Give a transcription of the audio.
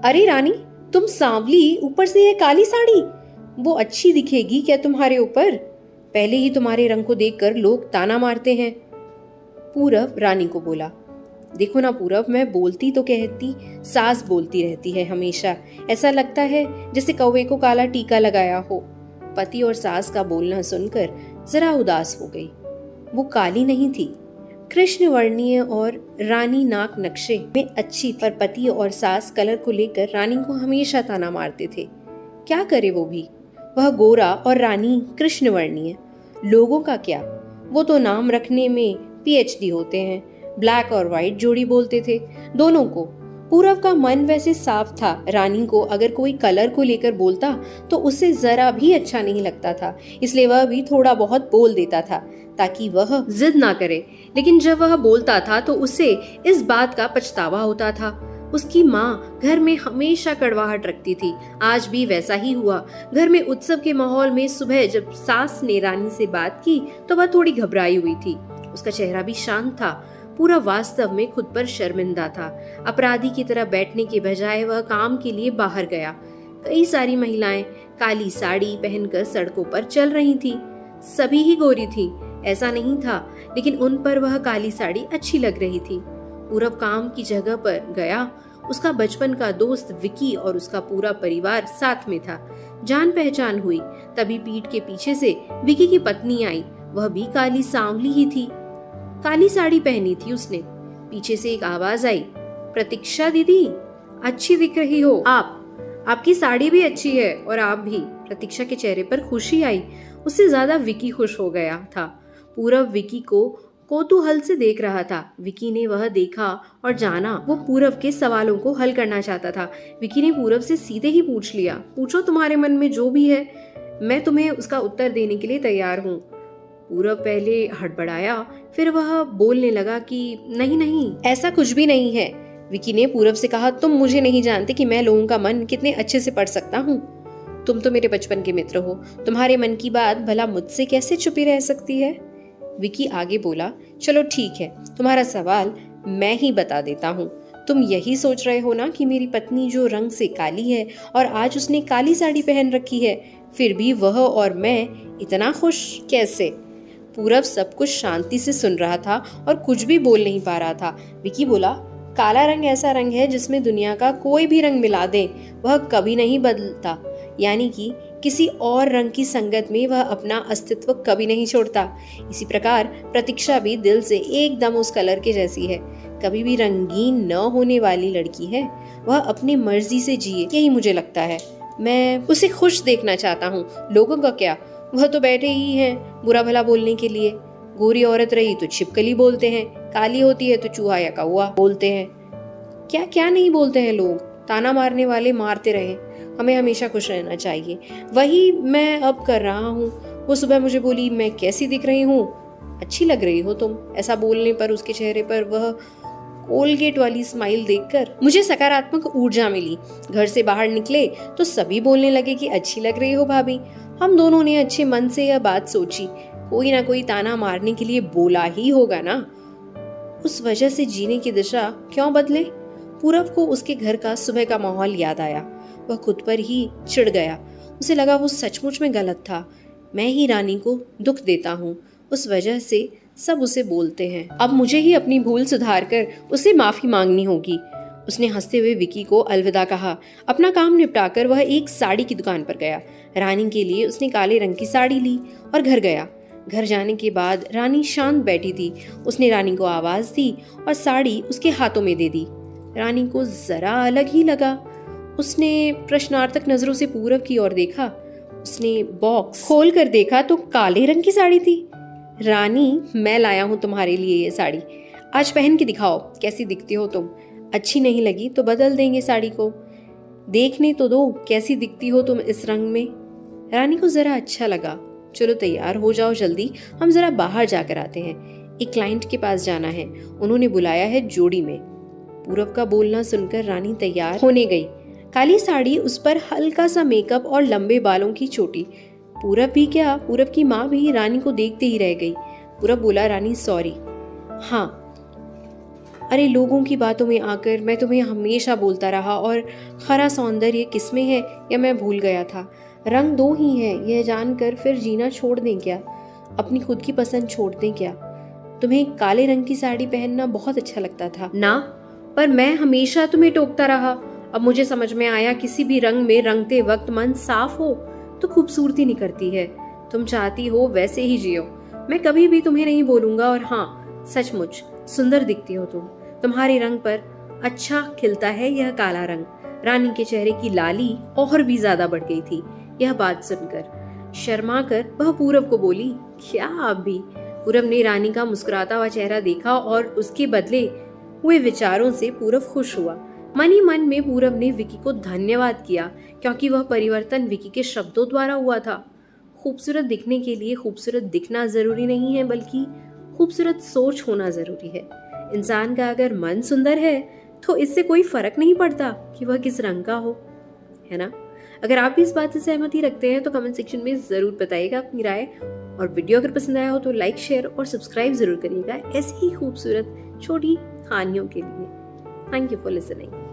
अरे रानी, तुम सांवली, ऊपर से ये काली साड़ी, वो अच्छी दिखेगी क्या तुम्हारे ऊपर? पहले ही तुम्हारे रंग को देखकर लोग ताना मारते हैं। पूरब रानी को बोला। देखो ना पूरब, मैं बोलती तो कहती, सास बोलती रहती है हमेशा। ऐसा लगता है जैसे कौवे को काला टीका लगाया हो। पति और सास का बोलना सुनकर जरा उदास हो गई। वो काली नहीं थी, कृष्ण वर्णीय और रानी नाक नक्शे में अच्छी, पर पति और सास कलर को लेकर रानी को हमेशा ताना मारते थे। क्या करे वो भी, वह गोरा और रानी कृष्ण वर्णीय। लोगों का क्या, वो तो नाम रखने में पीएचडी होते हैं। ब्लैक और व्हाइट जोड़ी बोलते थे दोनों को। पूरब का मन वैसे साफ था। रानी को अगर कोई कलर को लेकर बोलता तो उसे जरा भी अच्छा नहीं लगता था, इसलिए वह भी थोड़ा बहुत बोल देता था ताकि वह जिद ना करे। लेकिन जब वह बोलता था तो उसे इस बात का पछतावा होता था। उसकी माँ घर में हमेशा कड़वाहट रखती थी। आज भी वैसा ही हुआ। घर में उत्सव के माहौल में सुबह जब सास ने रानी से बात की तो वह थोड़ी घबराई हुई थी। उसका चेहरा भी शांत था। पूरा वास्तव में खुद पर शर्मिंदा था। अपराधी की तरह बैठने के बजाय वह काम के लिए बाहर गया। कई सारी महिलाएं काली साड़ी पहनकर सड़कों पर चल रही थी। सभी ही गोरी थी, ऐसा नहीं था, लेकिन उन पर वह काली साड़ी अच्छी लग रही थी। पूरब काम की जगह पर गया। उसका बचपन का दोस्त विकी और उसका पूरा परिवार साथ में था। जान पहचान हुई। तभी पीठ के पीछे से विकी की पत्नी आई। वह भी काली सांवली ही थी। काली साड़ी पहनी थी उसने। पीछे से एक आवाज आई, प्रतीक्षा दीदी, अच्छी दिख रही हो आप। आपकी साड़ी भी अच्छी है और आप भी। प्रतीक्षा के चेहरे पर खुशी आई। उससे ज्यादा विकी खुश हो गया था। पूरब विकी को कौतूहल से देख रहा था। विकी ने वह देखा और जाना वो पूरब के सवालों को हल करना चाहता था। विकी ने पूरब से सीधे ही पूछ लिया, पूछो तुम्हारे मन में जो भी है, मैं तुम्हें उसका उत्तर देने के लिए तैयार हूँ। पूरब पहले हड़बड़ाया, फिर वह बोलने लगा कि नहीं नहीं, ऐसा कुछ भी नहीं है। विकी ने पूरब से कहा, तुम मुझे नहीं जानते कि मैं लोगों का मन कितने अच्छे से पढ़ सकता हूँ। तुम तो मेरे बचपन के मित्र हो। तुम्हारे मन की बात भला मुझसे कैसे छुपी रह सकती है? विकी आगे बोला, चलो ठीक है, तुम्हारा सवाल मैं ही बता देता हूँ। तुम यही सोच रहे हो ना कि मेरी पत्नी जो रंग से काली है और आज उसने काली साड़ी पहन रखी है, फिर भी वह और मैं इतना खुश कैसे? पूरब सब कुछ शांति से सुन रहा था और कुछ भी बोल नहीं पा रहा था। विकी बोला, काला रंग ऐसा रंग है जिसमें दुनिया का कोई भी रंग मिला दे वह कभी नहीं बदलता, यानी कि किसी और रंग की संगत में वह अपना अस्तित्व कभी नहीं छोड़ता। इसी प्रकार प्रतीक्षा भी दिल से एकदम उस कलर के जैसी है, कभी भी रंगीन न होने वाली लड़की है। वह अपनी मर्जी से जिए, यही मुझे लगता है। मैं उसे खुश देखना चाहता हूँ। लोगों का क्या, वह तो बैठे ही हैं बुरा भला बोलने के लिए। गोरी औरत रही तो छिपकली बोलते हैं, काली होती है तो चूहा या कौवा बोलते हैं। क्या क्या नहीं बोलते हैं लोग। ताना मारने वाले मारते रहे, हमें हमेशा खुश रहना चाहिए। वही मैं अब कर रहा हूँ। वो सुबह मुझे बोली, मैं कैसी दिख रही हूँ? अच्छी लग रही हो तुम। ऐसा बोलने पर उसके चेहरे पर वह कोलगेट वाली स्माइल देखकर मुझे सकारात्मक ऊर्जा मिली। घर से बाहर निकले तो सभी बोलने लगे कि अच्छी लग रही हो भाभी। हम दोनों ने अच्छे मन से यह बात सोची, कोई ना कोई ताना मारने के लिए बोला ही होगा ना। उस वजह से जीने की दिशा क्यों बदले? पूरब को उसके घर का सुबह का माहौल याद आया। वह खुद पर ही चिढ़ गया। उसे लगा वो सचमुच में गलत था। मैं ही रानी को दुख देता हूँ, उस वजह से सब उसे बोलते हैं। अब मुझे ही अपनी भूल सुधार कर उसे माफी मांगनी होगी। उसने हंसते हुए विकी को अलविदा कहा। अपना काम निपटाकर वह एक साड़ी की दुकान पर गया। रानी के लिए उसने काले रंग की साड़ी ली और घर गया। घर जाने के बाद रानी शांत बैठी थी। उसने रानी को आवाज दी और साड़ी उसके हाथों में दे दी। रानी को जरा अलग ही लगा। उसने प्रश्नार्थक नजरों से पूरब की ओर देखा। उसने बॉक्स खोल कर देखा तो काले रंग की साड़ी थी। रानी, मैं लाया हूँ तुम्हारे लिए ये साड़ी, आज पहन के दिखाओ कैसी दिखती हो तुम। अच्छी नहीं लगी तो बदल देंगे साड़ी को। देखने तो दो कैसी दिखती हो तुम इस रंग में। रानी को जरा अच्छा लगा। चलो तैयार हो जाओ जल्दी, हम जरा बाहर जाकर आते हैं। एक क्लाइंट के पास जाना है, उन्होंने बुलाया है जोड़ी में। पूरब का बोलना सुनकर रानी तैयार होने गई। काली साड़ी, उस पर हल्का सा मेकअप और लंबे बालों की चोटी। पूरब भी क्या, पूरब की माँ भी रानी को देखते ही रह गई। पूरब बोला, रानी सॉरी। हाँ, अरे लोगों की बातों में आकर मैं तुम्हें हमेशा बोलता रहा और खरा सौंदर्य किसमें है या मैं भूल गया था। रंग दो ही हैं, यह जानकर फिर जीना छोड़ दें क्या? अपनी खुद की पसंद छोड़ दें क्या? तुम्हें काले रंग की साड़ी पहनना बहुत अच्छा लगता था ना, पर मैं हमेशा तुम्हें टोकता रहा। अब मुझे समझ में आया किसी भी रंग में रंगते वक्त मन साफ हो तो खूबसूरती निखरती है। तुम चाहती हो वैसे ही जियो, मैं कभी भी तुम्हें नहीं बोलूंगा। और हाँ, सचमुच सुंदर दिखती हो तुम, तुम्हारे रंग पर अच्छा खिलता है यह काला रंग। रानी के चेहरे की लाली और भी ज्यादा बढ़ गई थी यह बात सुनकर। शर्मा कर वह पूरब को बोली, क्या आप भी? पूरब ने रानी का मुस्कुराता हुआ चेहरा देखा और उसके बदले हुए विचारों से पूरब खुश हुआ। मन ही मन में पूरब ने विकी को धन्यवाद किया, क्योंकि वह परिवर्तन विकी के शब्दों द्वारा हुआ था। खूबसूरत दिखने के लिए खूबसूरत दिखना जरूरी नहीं है, बल्कि खूबसूरत सोच होना जरूरी है। इंसान का अगर मन सुंदर है तो इससे कोई फर्क नहीं पड़ता कि वह किस रंग का हो, है ना? अगर आप भी इस बात से सहमति रखते हैं तो कमेंट सेक्शन में जरूर बताइएगा अपनी राय। और वीडियो अगर पसंद आया हो तो लाइक, शेयर और सब्सक्राइब जरूर करिएगा ऐसी ही खूबसूरत छोटी कहानियों के लिए। Thank you for listening.